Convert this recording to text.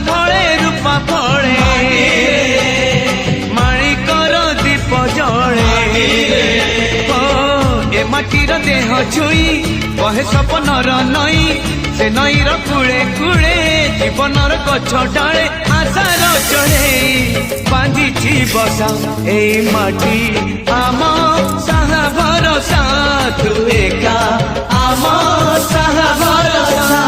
फले रूपा फले माणिकर दीप जले ए माटीर देह छुई कहे सपनर नई से नईर कूले कूले जीवनर गछ डाले आशार चढ़े बांधिछि बसा ए माटी आम साहा भरसा तू एका आम साहा भरसा।